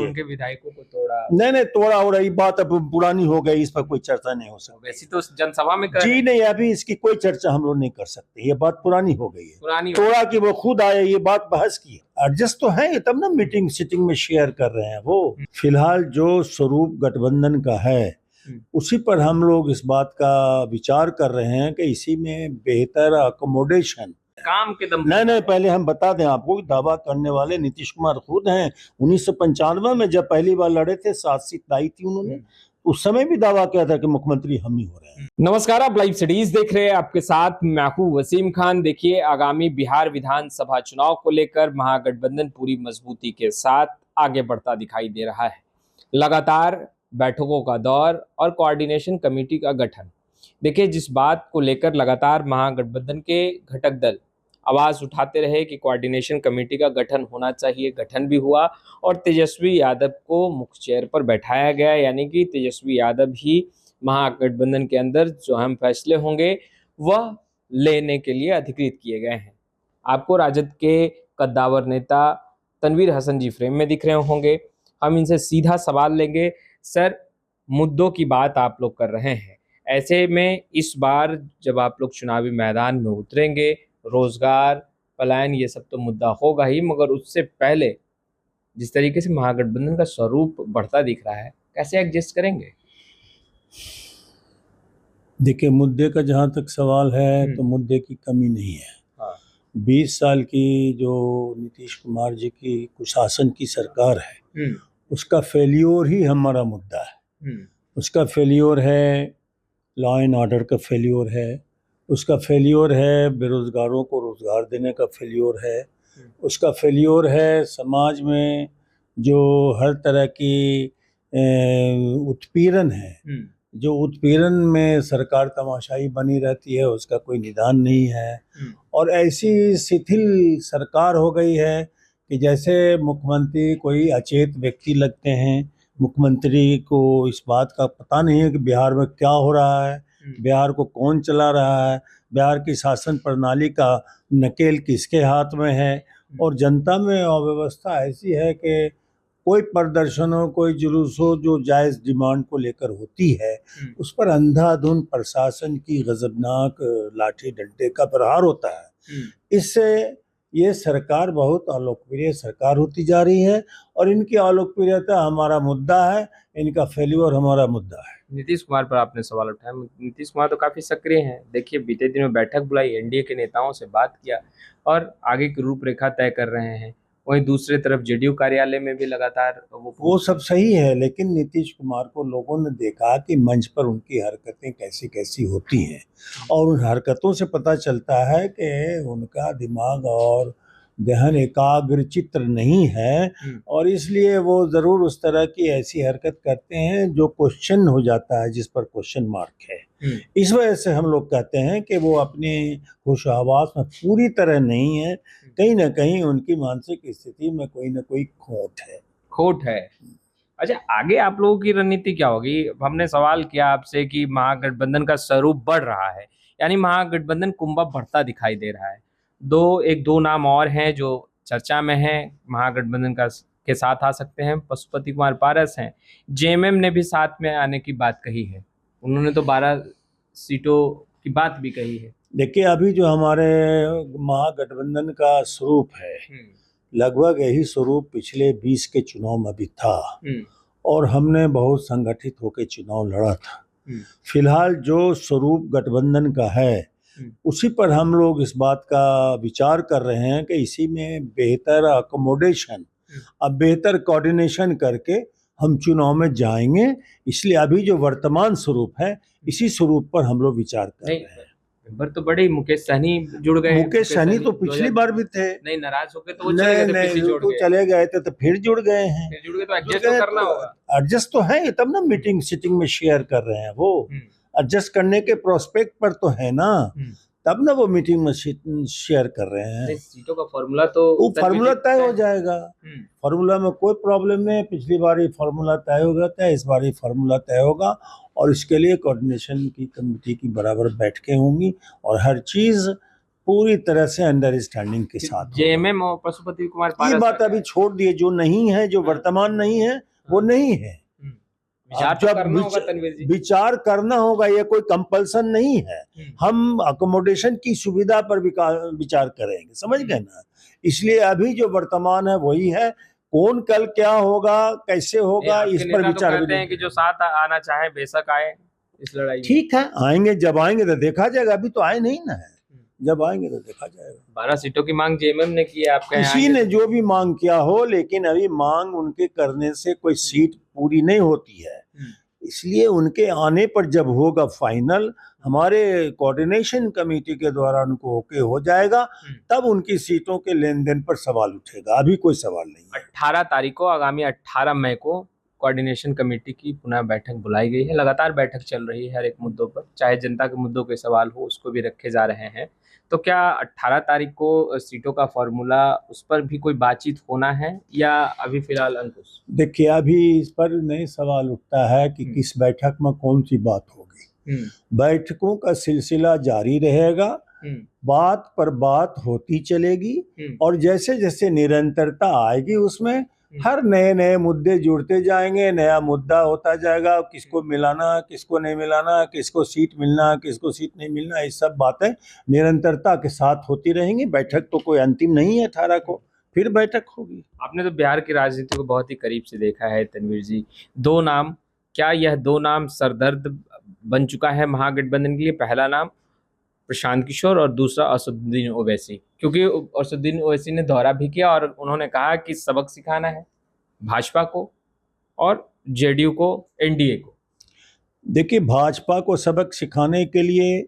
उनके विधायकों को तोड़ा। नहीं तोड़ा, और ये बात अब पुरानी हो गई, इस पर कोई चर्चा नहीं हो सकती। वैसे तो जनसभा में जी नहीं, अभी इसकी कोई चर्चा हम लोग नहीं कर सकते, ये बात पुरानी हो गई है। पुरानी तोड़ा कि वो खुद आए, ये बात बहस की है। एडजस्ट तो है, तब ना मीटिंग सिटिंग में शेयर कर रहे हैं वो। फिलहाल जो स्वरूप गठबंधन का है उसी पर हम लोग इस बात का विचार कर रहे हैं कि इसी में बेहतर अकोमोडेशन काम के दम। नहीं, पहले हम बता दें आपको, दावा करने वाले नीतीश कुमार खुद हैं। 1995 में जब पहली बार लड़े थे, 7 सीट लाई थी उन्होंने, उस समय भी दावा किया था कि मुख्यमंत्री हम ही हो रहे हैं। नमस्कार, आप लाइव सिटीज देख रहे हैं, आपके साथ मैं हूं वसीम खान। देखिए, आगामी बिहार विधानसभा चुनाव को लेकर महागठबंधन पूरी मजबूती के साथ आगे बढ़ता दिखाई दे रहा है। लगातार बैठकों का दौर और कोऑर्डिनेशन कमेटी का गठन। देखिए, जिस बात को लेकर लगातार महागठबंधन के घटक दल आवाज उठाते रहे कि कोऑर्डिनेशन कमेटी का गठन होना चाहिए, गठन भी हुआ और तेजस्वी यादव को मुख्य चेयर पर बैठाया गया। यानी कि तेजस्वी यादव ही महागठबंधन के अंदर जो अहम फैसले होंगे वह लेने के लिए अधिकृत किए गए हैं। आपको राजद के कद्दावर नेता तनवीर हसन जी फ्रेम में दिख रहे होंगे। हम इनसे सीधा सवाल लेंगे। सर, मुद्दों की बात आप लोग कर रहे हैं, ऐसे में इस बार जब आप लोग चुनावी मैदान में उतरेंगे, रोजगार, पलायन, ये सब तो मुद्दा होगा ही, मगर उससे पहले जिस तरीके से महागठबंधन का स्वरूप बढ़ता दिख रहा है, कैसे एडजस्ट करेंगे? देखिए, मुद्दे का जहाँ तक सवाल है तो मुद्दे की कमी नहीं है। 20 साल की जो नीतीश कुमार जी की कुशासन की सरकार है उसका फेल्योर ही हमारा मुद्दा है। उसका फेल्योर है, लॉ एंड ऑर्डर का फेल्योर है, उसका फेल्योर है बेरोजगारों को रोजगार देने का फेल्योर है, उसका फेल्योर है समाज में जो हर तरह की उत्पीड़न है, जो उत्पीड़न में सरकार तमाशाई बनी रहती है, उसका कोई निदान नहीं है। और ऐसी शिथिल सरकार हो गई है कि जैसे मुख्यमंत्री कोई अचेत व्यक्ति लगते हैं। मुख्यमंत्री को इस बात का पता नहीं है कि बिहार में क्या हो रहा है, बिहार को कौन चला रहा है, बिहार की शासन प्रणाली का नकेल किसके हाथ में है। और जनता में अव्यवस्था ऐसी है कि कोई प्रदर्शन हो, कोई जुलूस हो, जो जायज़ डिमांड को लेकर होती है उस पर अंधाधुंध प्रशासन की गजबनाक लाठी डंडे का प्रहार होता है। इससे ये सरकार बहुत अलोकप्रिय सरकार होती जा रही है और इनकी अलोकप्रियता हमारा मुद्दा है, इनका फेल्योर हमारा मुद्दा है। नीतीश कुमार पर आपने सवाल उठाया। नीतीश कुमार तो काफी सक्रिय हैं। देखिए, बीते दिन में बैठक बुलाई, एनडीए के नेताओं से बात किया और आगे की रूपरेखा तय कर रहे हैं। वहीं दूसरी तरफ जेडीयू कार्यालय में भी लगातार वो सब सही है, लेकिन नीतीश कुमार को लोगों ने देखा कि मंच पर उनकी हरकतें कैसी कैसी होती हैं और उन हरकतों से पता चलता है कि उनका दिमाग और दहन एकाग्र चित्र नहीं है और इसलिए वो ज़रूर उस तरह की ऐसी हरकत करते हैं जो क्वेश्चन हो जाता है, जिस पर क्वेश्चन मार्क है। इस वजह से हम लोग कहते हैं कि वो अपने होश हवास में पूरी तरह नहीं है, कहीं ना कहीं उनकी मानसिक स्थिति में कोई ना कोई खोट है। अच्छा, आगे आप लोगों की रणनीति क्या होगी? हमने सवाल किया आपसे कि महागठबंधन का स्वरूप बढ़ रहा है, यानी महागठबंधन कुंभा बढ़ता दिखाई दे रहा है। दो नाम और हैं जो चर्चा में हैं, महागठबंधन का के साथ आ सकते हैं। पशुपति कुमार पारस हैं, जेएमएम ने भी साथ में आने की बात कही है, उन्होंने तो 12 सीटों की बात भी कही है। देखिए, अभी जो हमारे महागठबंधन का स्वरूप है लगभग यही स्वरूप पिछले 20 के चुनाव में भी था और हमने बहुत संगठित होकर चुनाव लड़ा था। फिलहाल जो स्वरूप गठबंधन का है उसी पर हम लोग इस बात का विचार कर रहे हैं कि इसी में बेहतर अकोमोडेशन, अब बेहतर कोऑर्डिनेशन करके हम चुनाव में जाएंगे। इसलिए अभी जो वर्तमान स्वरूप है इसी स्वरूप पर हम लोग विचार कर रहे हैं। मेंबर तो बड़े मुकेश सहनी जुड़ गए। मुकेश सहनी तो पिछली बार भी थे, नहीं नाराज होके तो वो चले गए थे तो फिर जुड़ गए हैं। तो एडजस्ट तो करना होगा। एडजस्ट तो है, तब ना मीटिंग सिटिंग में शेयर कर रहे हैं। वो एडजस्ट करने के प्रोस्पेक्ट पर तो है ना, तब ना वो मीटिंग में शेयर कर रहे हैं। सीटों का फॉर्मूला तो वो फार्मूला तय हो जाएगा, फार्मूला में कोई प्रॉब्लम नहीं। पिछली बार ही फार्मूला तय हो गया था, इस बार ही फार्मूला तय होगा और इसके लिए कोऑर्डिनेशन की कमेटी की बराबर बैठकें होंगी और हर चीज़ पूरी तरह से अंडरस्टैंडिंग के साथ होगा। जेएमएम और पशुपति कुमार ये पारस बात अभी छोड़ दिए, जो नहीं है, जो वर्तमान नहीं है वो नहीं है। विचार तो जब करना होगा तनवीर जी। विचार करना होगा, ये कोई कंपल्सन नहीं है। हम अकोमोडेशन की सुविधा पर विचार करेंगे, समझ गए ना। इसलिए अभी जो वर्तमान है वही है। कौन कल क्या होगा, कैसे होगा, इस पर विचार कहते हैं कि जो साथ आना चाहे बेशक आए इस लड़ाई में। ठीक है, आएंगे, जब आएंगे तो देखा जाएगा। अभी तो आए नहीं ना है, जब आएंगे तो देखा जाएगा। 12 सीटों की मांग जेएमएम ने की है, आपका किसी ने जो भी मांग किया हो, लेकिन अभी मांग उनके करने से कोई सीट पूरी नहीं होती है। इसलिए उनके आने पर जब होगा फाइनल, हमारे कोऑर्डिनेशन कमेटी के द्वारा उनको ओके हो जाएगा, तब उनकी सीटों के लेन देन पर सवाल उठेगा। अभी कोई सवाल नहीं है। 18 तारीख को, आगामी 18 मई को कोऑर्डिनेशन कमेटी की पुनः बैठक बुलाई गई है। लगातार बैठक चल रही है हर एक मुद्दों पर, चाहे जनता के मुद्दों के सवाल हो उसको भी रखे जा रहे हैं। तो क्या 18 तारीख को सीटों का फॉर्मूला, उस पर भी कोई बातचीत होना है या अभी फिलहाल अंकुश? देखिए, अभी इस पर नए सवाल उठता है कि किस बैठक में कौन सी बात होगी। बैठकों का सिलसिला जारी रहेगा, बात पर बात होती चलेगी, और जैसे जैसे निरंतरता आएगी उसमें हर नए नए मुद्दे जुड़ते जाएंगे, नया मुद्दा होता जाएगा। किसको मिलाना, किसको नहीं मिलाना, किसको सीट मिलना, किसको सीट नहीं मिलना, ये सब बातें निरंतरता के साथ होती रहेंगी। बैठक तो कोई अंतिम नहीं है, 18 को फिर बैठक होगी। आपने तो बिहार की राजनीति को बहुत ही करीब से देखा है तनवीर जी। 2 नाम, क्या यह 2 नाम सरदर्द बन चुका है महागठबंधन के लिए? पहला नाम प्रशांत किशोर और दूसरा असदुद्दीन ओवैसी, क्योंकि असदुद्दीन ओवैसी ने दौरा भी किया और उन्होंने कहा कि सबक सिखाना है भाजपा को और जेडीयू को, एनडीए को। देखिए, भाजपा को सबक सिखाने के लिए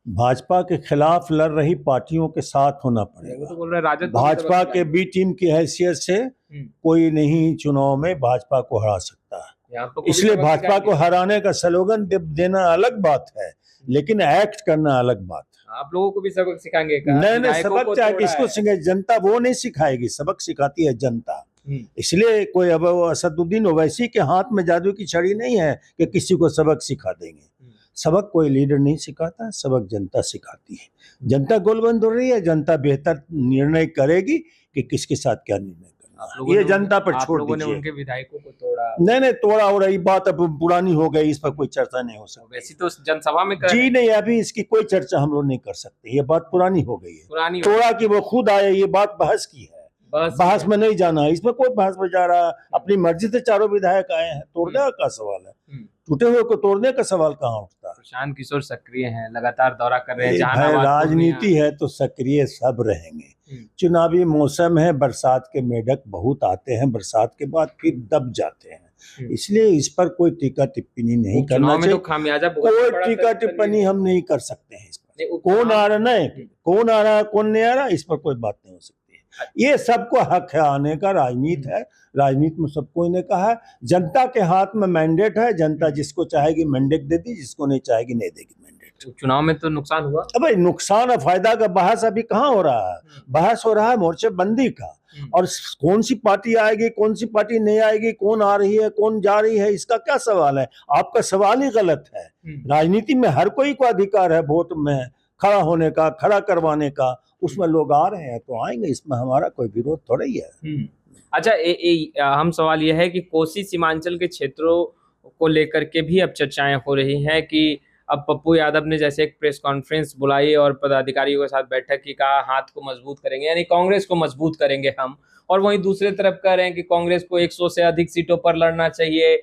भाजपा के खिलाफ लड़ रही पार्टियों के साथ होना पड़ेगा। तो बोल रहे राजद भाजपा के बी टीम की हैसियत से कोई नहीं चुनाव में भाजपा को हरा सकता है। इसलिए भाजपा को हराने का स्लोगन देना अलग बात है, लेकिन एक्ट करना अलग बात है। आप लोगों को भी सबक सिखाएंगे? नहीं, सबक चाहे किसको सिखाए, जनता वो नहीं सिखाएगी, सबक सिखाती है जनता। इसलिए कोई अब असदुद्दीन ओवैसी के हाथ में जादू की छड़ी नहीं है कि किसी को सबक सिखा देंगे। सबक कोई लीडर नहीं सिखाता, सबक जनता सिखाती है। जनता गोलबंद हो रही है, जनता बेहतर निर्णय करेगी कि किसके साथ क्या निर्णय करना, ये जनता पर छोड़ दीजिए। उनके विधायकों को तोड़ा? नहीं, तोड़ा हो रही बात अब पुरानी हो गई, इस पर कोई चर्चा नहीं हो सकती। वैसे तो जनसभा में जी नहीं, अभी इसकी कोई चर्चा हम लोग नहीं कर सकते, ये बात पुरानी हो गई है। तोड़ा कि वो खुद आए, ये बात बहस की है, बहस में नहीं जाना, इसमें कोई बहस में जा रहा। अपनी मर्जी से 4 विधायक आए हैं, तोड़ने का सवाल है? टूटे हुए को तोड़ने का सवाल कहाँ उठता है? प्रशांत किशोर सक्रिय हैं, लगातार दौरा कर रहे हैं। राजनीति है तो सक्रिय सब रहेंगे। चुनावी मौसम है, बरसात के मेढक बहुत आते हैं, बरसात के बाद फिर दब जाते हैं। इसलिए इस पर कोई टीका टिप्पणी नहीं करना चाहिए। कोई टीका टिप्पणी हम नहीं कर सकते हैं इस पर। कौन आ रहा है, कौन आ रहा है, कौन नहीं आ रहा, इस पर कोई बात नहीं हो सकती। ये सबको हक है आने का, राजनीति है, राजनीति में सबको ने कहा है। जनता के हाथ में मैंडेट है, जनता जिसको चाहेगी मैंडेट देगी, जिसको नहीं चाहेगी नहीं देगी मैंडेट। चुनाव में तो नुकसान हुआ। अब नुकसान और फायदा का बहस अभी कहाँ हो रहा है? बहस हो रहा है मोर्चेबंदी का, और कौन सी पार्टी आएगी, कौन सी पार्टी नहीं आएगी, कौन आ रही है, कौन जा रही है, इसका क्या सवाल है? आपका सवाल ही गलत है। राजनीति में हर कोई को अधिकार है वोट में खड़ा होने का, खड़ा करवाने का। उसमें लोग आ रहे हैं तो आएंगे, इसमें हमारा कोई विरोध थोड़ा ही है। अच्छा, हम सवाल यह है कि कोसी सीमांचल के क्षेत्रों को लेकर के भी अब चर्चाएं हो रही हैं कि अब पप्पू यादव ने जैसे एक प्रेस कॉन्फ्रेंस बुलाई और पदाधिकारियों के साथ बैठक की, कहा हाथ को मजबूत करेंगे, यानी कांग्रेस को मजबूत करेंगे हम। और वहीं दूसरी तरफ कह रहे हैं कि कांग्रेस को 100 से अधिक सीटों पर लड़ना चाहिए।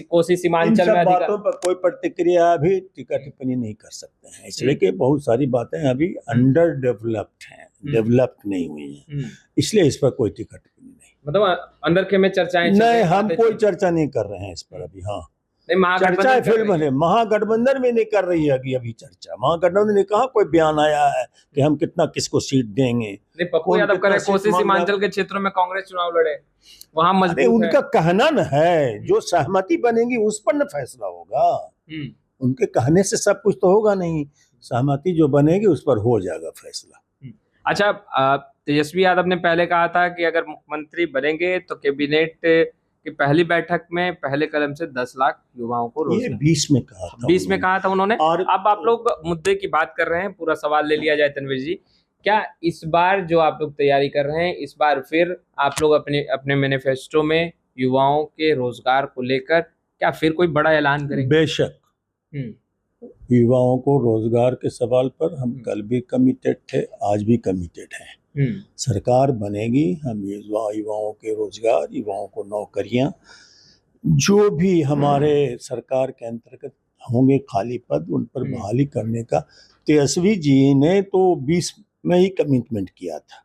कोसी सीमांचल में बातों पर कोई प्रतिक्रिया अभी टीका टिप्पणी नहीं कर सकते हैं, इसलिए कि बहुत सारी बातें अभी अंडर डेवलप्ड हैं, डेवलप्ड नहीं हुई हैं, इसलिए इस पर कोई टीका टिप्पणी नहीं। मतलब अंदर के में चर्चाएं नहीं, हम कोई चर्चा नहीं कर रहे हैं इस पर अभी। हाँ, चर्चा फिल्म है, महागठबंधन में नहीं कर रही है अभी चर्चा। महागठबंधन ने कहा कोई बयान आया है कि हम कितना किसको सीट देंगे। पप्पू यादव कह रहे कोसी सीमांचल के क्षेत्रों में कांग्रेस चुनाव लड़े, वहां मजबूत है। उनका कहना न है, जो सहमति बनेगी उस पर न फैसला होगा। उनके कहने से सब कुछ तो होगा नहीं, सहमति जो बनेगी उस पर हो जाएगा फैसला। अच्छा, तेजस्वी यादव ने पहले कहा था कि अगर मुख्यमंत्री बनेंगे तो कैबिनेट कि पहली बैठक में पहले कदम से 10 लाख युवाओं को ये रोजगार, 20 में कहा था 20 में कहा था उन्होंने। और अब आप लोग मुद्दे की बात कर रहे हैं, पूरा सवाल ले लिया जाए तनवीर जी, क्या इस बार जो आप लोग तैयारी कर रहे हैं, इस बार फिर आप लोग अपने अपने मैनिफेस्टो में युवाओं के रोजगार को लेकर क्या फिर कोई बड़ा ऐलान करेंगे? बेशक युवाओं को रोजगार के सवाल पर हम कल भी कमिटेड थे, आज भी कमिटेड हैं। सरकार बनेगी, हम युवाओं के रोजगार, युवाओं को नौकरियां, जो भी हमारे सरकार के अंतर्गत होंगे खाली पद, उन पर बहाली करने का तेजस्वी जी ने तो 20 में ही कमिटमेंट किया था।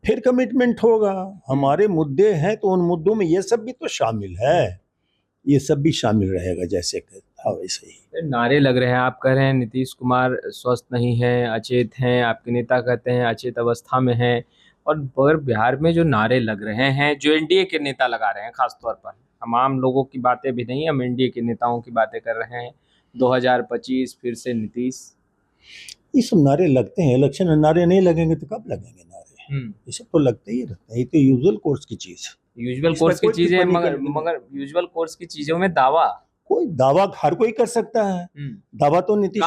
फिर कमिटमेंट होगा, हमारे मुद्दे हैं तो उन मुद्दों में ये सब भी तो शामिल है, ये सब भी शामिल रहेगा जैसे था वैसे ही। नारे लग रहे हैं, आप कह रहे हैं नीतीश कुमार स्वस्थ नहीं है, अचेत हैं, आपके नेता कहते हैं अचेत अवस्था में हैं, और मगर बिहार में जो नारे लग रहे हैं, जो एनडीए के नेता लगा रहे हैं, खासतौर पर हम आम लोगों की बातें भी नहीं, हम एनडीए के नेताओं की बातें कर रहे हैं, 2025 फिर से नीतीश, ये सब नारे लगते हैं, इलेक्शन में नारे नहीं लगेंगे तो कब लगेंगे नारे? ये सब तो लगते ही रहते हैं, ये तो यूजुअल कोर्स की चीज है। यूजुअल कोर्स की चीजें, मगर यूजुअल कोर्स की चीजों में दावा, कोई दावा हर कोई कर सकता है। दावा तो नीतीश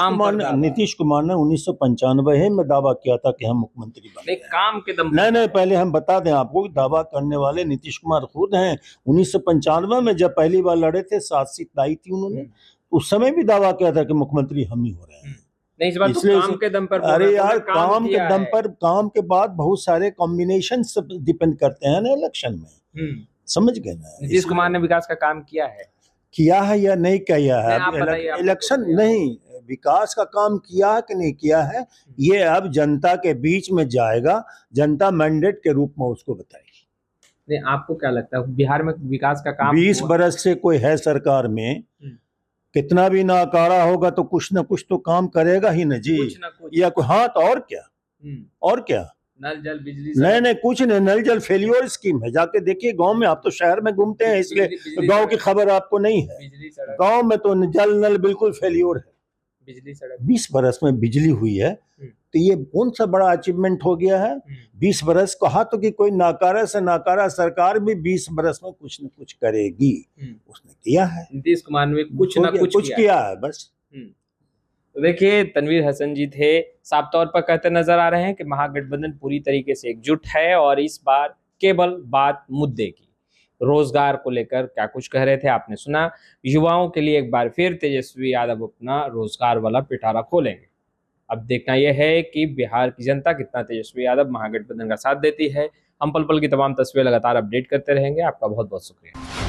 कुमार ने 1995 में दावा किया था कि हम मुख्यमंत्री बनेंगे, काम के दम। नहीं, पहले हम बता दें आपको, दावा करने वाले नीतीश कुमार खुद हैं। 1995 में जब पहली बार लड़े थे, 7 सीट लाई थी उन्होंने, उस समय भी दावा किया था कि मुख्यमंत्री हम ही हो रहे हैं। नहीं, इस बार तो काम के दम पर। अरे यार, काम के दम पर, काम के बाद बहुत सारे कॉम्बिनेशन डिपेंड करते हैं ना इलेक्शन में, समझ गए ना? नीतीश कुमार ने विकास का काम किया है या नहीं किया है? इलेक्शन नहीं, विकास का काम किया है कि नहीं किया है, ये अब जनता के बीच में जाएगा, जनता मैंडेट के रूप में उसको बताएगी। नहीं, आपको क्या लगता है बिहार में विकास का काम 20 बरस से कोई है सरकार में, कितना भी नाकारा होगा तो कुछ ना कुछ तो काम करेगा ही ना जी, या कोई, हाँ तो और क्या नल जल बिजली, नहीं कुछ नहीं, नल जल फेलियर स्कीम है, जाके देखिए गांव में। आप तो शहर में घूमते हैं इसलिए गांव की खबर आपको नहीं है, गांव में तो जल नल बिल्कुल फेलियर है। बिजली सड़क 20 बरस में बिजली हुई है, तो ये कौन सा बड़ा अचीवमेंट हो गया है? 20 बरस कहा तो कि कोई नाकारा से नाकारा सरकार भी 20 बरस में कुछ न कुछ करेगी, उसने किया है। नीतीश कुमार ने कुछ ना कुछ किया है बस। देखिए, तनवीर हसन जी थे, साफ तौर पर कहते नजर आ रहे हैं कि महागठबंधन पूरी तरीके से एकजुट है, और इस बार केवल बात मुद्दे की, रोजगार को लेकर क्या कुछ कह रहे थे आपने सुना। युवाओं के लिए एक बार फिर तेजस्वी यादव अपना रोजगार वाला पिटारा खोलेंगे। अब देखना यह है कि बिहार की जनता कितना तेजस्वी यादव महागठबंधन का साथ देती है। हम पल पल की तमाम तस्वीरें लगातार अपडेट करते रहेंगे। आपका बहुत बहुत शुक्रिया।